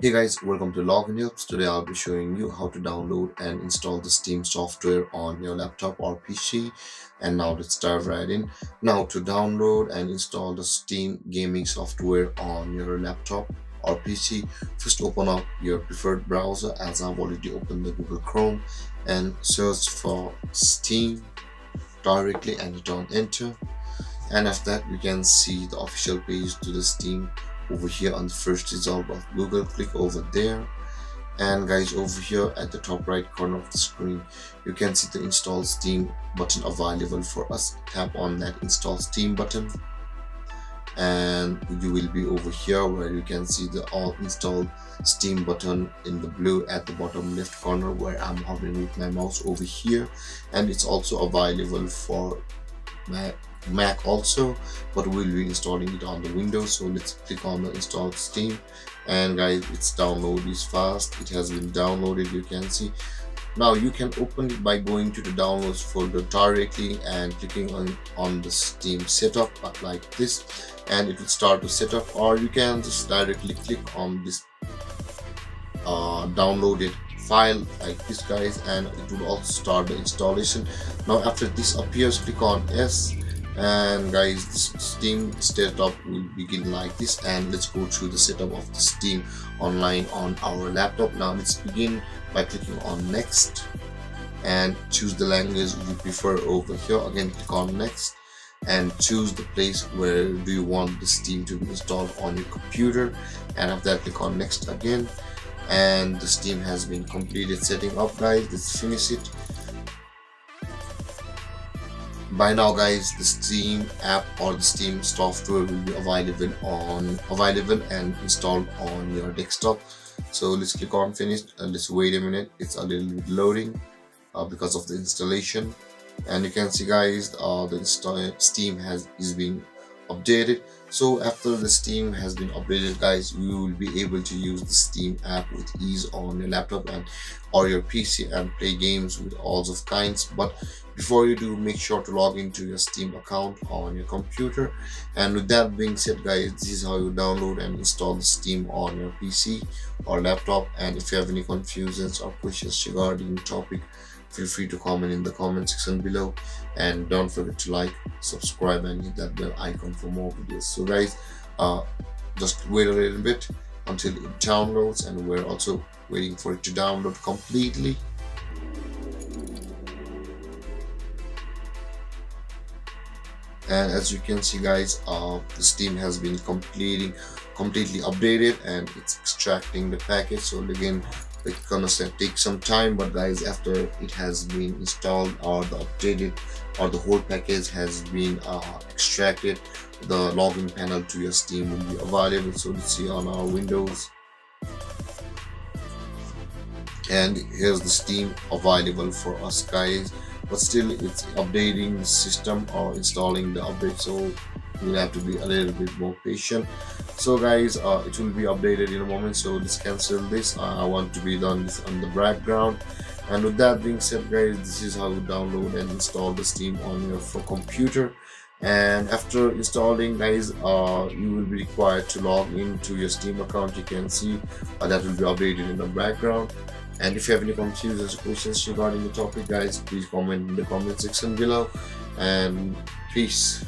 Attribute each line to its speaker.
Speaker 1: Hey guys, welcome to Login Helps. Today I'll be showing you how to download and install the Steam software on your laptop or PC. And now let's dive right in. Now to download and install the Steam gaming software on your laptop or PC, first open up your preferred browser as I've already opened the Google Chrome and search for Steam directly and hit on enter. And after that you can see the official page to the Steam over here on the first result of Google. Click over there, and guys, over here at the top right corner of the screen you can see the install Steam button available for us. Tap on that install Steam button and you will be over here where you can see the all install Steam button in the blue at the bottom left corner, where I'm hovering with my mouse over here. And it's also available for Mac also, but we'll be installing it on the Windows. So let's click on the install Steam, and guys, its download is fast. It has been downloaded, you can see. Now you can open it by going to the downloads folder directly and clicking on the Steam setup like this, and it will start to set up. Or you can just directly click on this downloaded file like this, guys, and it will also start the installation. Now after this appears, click on S, and guys, this Steam setup will begin like this. And let's go through the setup of the Steam online on our laptop. Now let's begin by clicking on next and choose the language you prefer over here. Again, click on next and choose the place where do you want the Steam to be installed on your computer. And after that, click on next again, and the Steam has been completed setting up, guys. Let's finish it. By now, guys, the Steam app or the Steam software will be available and installed on your desktop. So let's click on finish and let's wait a minute. It's a little bit loading because of the installation. And you can see, guys, the Steam is being updated. So after the Steam has been updated, guys, you will be able to use the Steam app with ease on your laptop and or your PC and play games with all of kinds. But before you do, make sure to log into your Steam account on your computer. And with that being said, guys, this is how you download and install the Steam on your PC or laptop. And if you have any confusions or questions regarding the topic, feel free to comment in the comment section below, and don't forget to like, subscribe, and hit that bell icon for more videos. So guys, just wait a little bit until it downloads, and we're also waiting for it to download completely. And as you can see, guys, the Steam has been completely updated and it's extracting the package. So again, it's gonna take some time, but guys, after it has been installed or the updated or the whole package has been extracted, the login panel to your Steam will be available. So let's see on our Windows, and here's the Steam available for us, guys. But still, it's updating the system or installing the update, so you'll have to be a little bit more patient. So guys, it will be updated in a moment. So let's cancel this. I want to be done this on the background. And with that being said, guys, this is how you download and install the Steam on your computer. And after installing, guys, you will be required to log into your Steam account. You can see that will be updated in the background. And if you have any confusions or questions regarding the topic, guys, please comment in the comment section below. And peace.